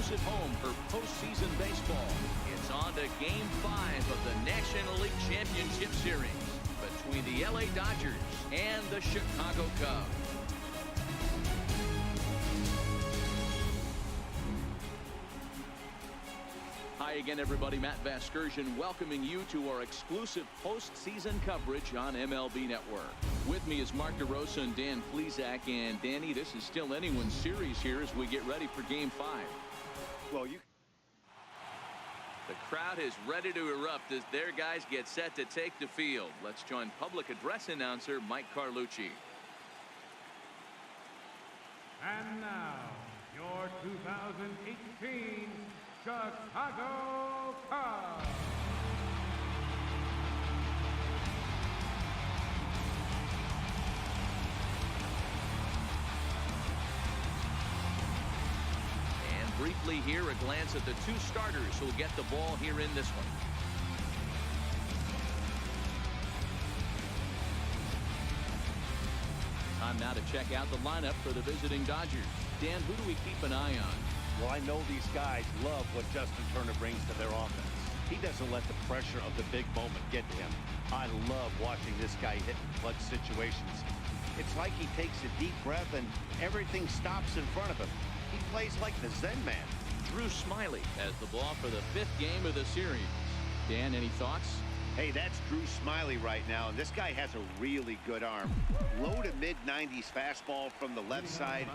exclusive home for postseason baseball. It's on to Game 5 of the National League Championship Series between the LA Dodgers and the Chicago Cubs. Hi again, everybody. Matt Vasgersian welcoming you to our exclusive postseason coverage on MLB Network. With me is Mark DeRosa and Dan Plesac. And Danny, this is still anyone's series here as we get ready for Game 5. Well, the crowd is ready to erupt as their guys get set to take the field. Let's join public address announcer Mike Carlucci. And now, your 2018 Chicago Cubs. And briefly here, a glance at the two starters who'll get the ball here in this one. Time now to check out the lineup for the visiting Dodgers. Dan, who do we keep an eye on? Well, I know these guys love what Justin Turner brings to their offense. He doesn't let the pressure of the big moment get to him. I love watching this guy hit in clutch situations. It's like he takes a deep breath and everything stops in front of him. He plays like the Zen man. Drew Smyly has the ball for the 5th game of the series. Dan, any thoughts? Hey, that's Drew Smyly right now, and this guy has a really good arm. Low to mid-90s fastball from the left side.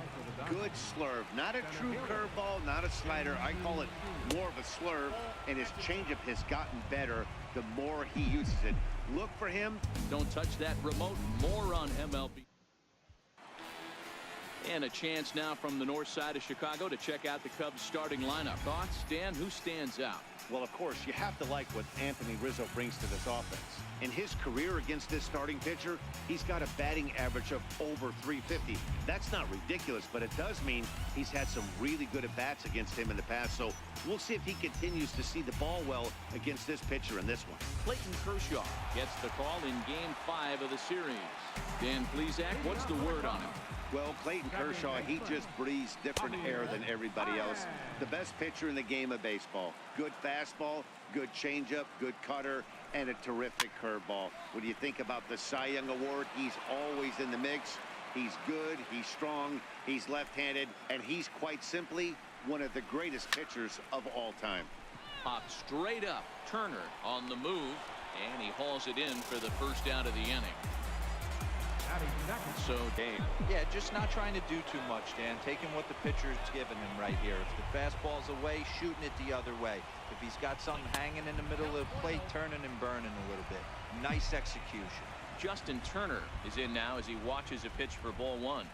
Good slurve. Not a true curveball, not a slider. I call it more of a slurve, and his changeup has gotten better the more he uses it. Look for him. Don't touch that remote. More on MLB. And a chance now from the north side of Chicago to check out the Cubs starting lineup. Thoughts, Dan? Who stands out? Well, of course, you have to like what Anthony Rizzo brings to this offense. In his career against this starting pitcher, he's got a batting average of over 350. That's not ridiculous, but it does mean he's had some really good at-bats against him in the past. So we'll see if he continues to see the ball well against this pitcher in this one. Clayton Kershaw gets the call in Game 5 of the series. Dan Plesac, what's the word on him? Well, Clayton Kershaw, he just breathes different air than everybody else. The best pitcher in the game of baseball. Good fastball, good changeup, good cutter, and a terrific curveball. When you think about the Cy Young Award, he's always in the mix. He's good, he's strong, he's left-handed, and he's quite simply one of the greatest pitchers of all time. Popped straight up. Turner on the move, and he hauls it in for the first out of the inning. So, Dave. Yeah, just not trying to do too much, Dan. Taking what the pitcher's giving him right here. If the fastball's away, shooting it the other way. If he's got something hanging in the middle of the plate, turning and burning a little bit. Nice execution. Justin Turner is in now as he watches a pitch for ball 1.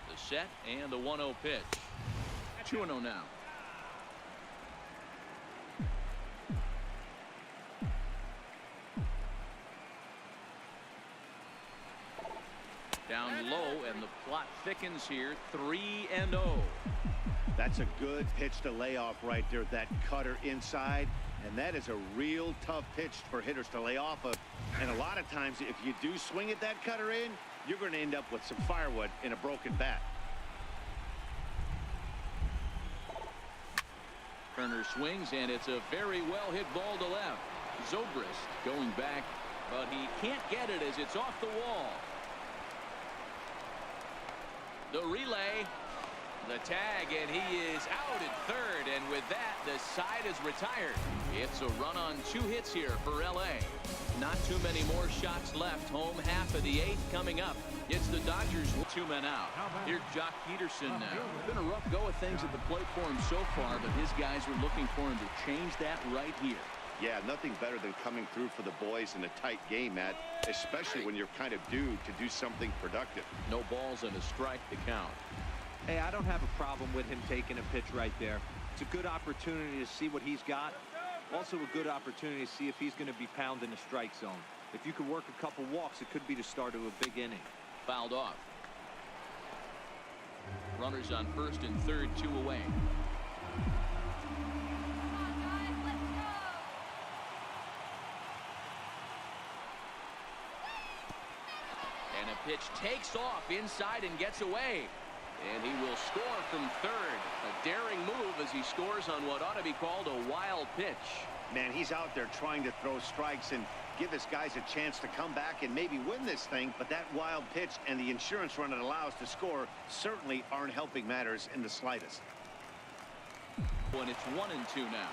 The set and the 1-0 pitch. 2-0 now. Down low, and the plot thickens here. 3-0. That's a good pitch to lay off right there. That cutter inside, and that is a real tough pitch for hitters to lay off of. And a lot of times, if you do swing at that cutter in, you're going to end up with some firewood in a broken bat. Turner swings, and it's a very well hit ball to left. Zobrist going back, but he can't get it as it's off the wall. The relay, the tag, and he is out at third, and with that, the side is retired. It's a run on 2 hits here for LA. Not too many more shots left. Home half of the 8th coming up. It's the Dodgers with 2 men out. Here's Jock Peterson now. It's been a rough go of things at the plate for him so far, but his guys are looking for him to change that right here. Yeah, nothing better than coming through for the boys in a tight game, Matt, especially when you're kind of due to do something productive. No balls and a strike to count. Hey, I don't have a problem with him taking a pitch right there. It's a good opportunity to see what he's got. Also a good opportunity to see if he's going to be pounding the strike zone. If you could work a couple walks, it could be the start of a big inning. Fouled off. Runners on first and third, 2 away. And a pitch takes off inside and gets away. And he will score from third. A daring scores on what ought to be called a wild pitch. Man, he's out there trying to throw strikes and give his guys a chance to come back and maybe win this thing, but that wild pitch and the insurance run it allows to score certainly aren't helping matters in the slightest. When it's 1-2 now.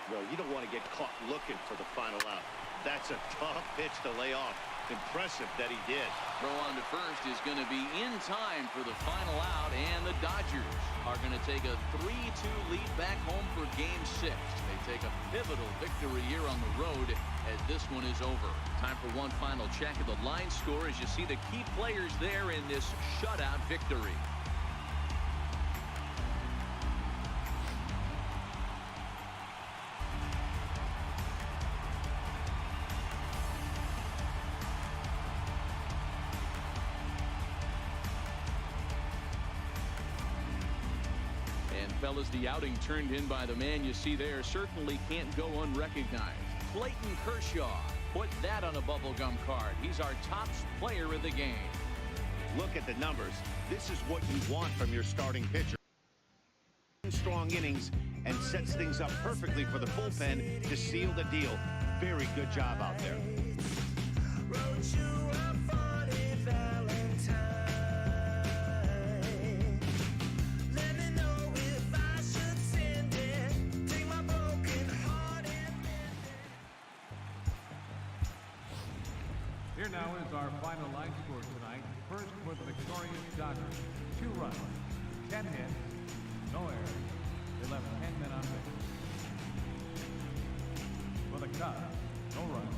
Well, you don't want to get caught looking for the final out. That's a tough pitch to lay off. Impressive that he did. Throw on to first is going to be in time for the final out, and the Dodgers are going to take a 3-2 lead back home for Game 6. They take a pivotal victory here on the road as this one is over. Time for one final check of the line score as you see the key players there in this shutout victory. Fellas, the outing turned in by the man you see there certainly can't go unrecognized. Clayton Kershaw, put that on a bubblegum card. He's our top player of the game. Look at the numbers. This is what you want from your starting pitcher. Strong innings and sets things up perfectly for the bullpen to seal the deal. Very good job out there. Here now is our final line score tonight. First for the victorious Dodgers, 2 runs, 10 hits, no errors. They left 10 men on base. For the Cubs, no runs,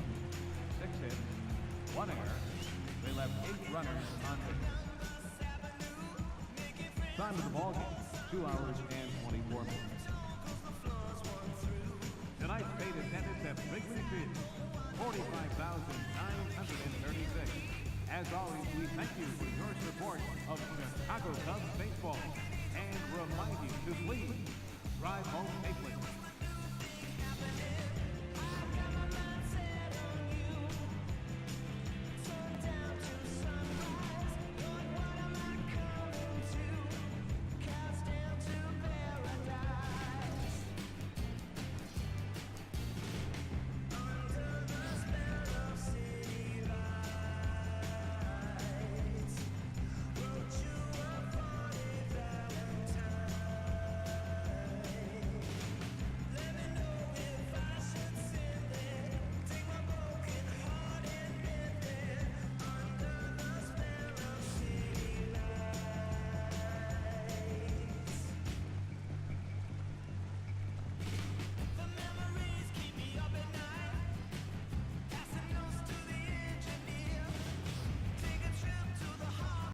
6 hits, 1 error. They left 8 runners on base. Time of the ball game, 2 hours and 24 minutes. Tonight's paid attendance at Wrigley Field, 45,936. As always, we thank you for your support of Chicago Cubs baseball and remind you to please drive home safely.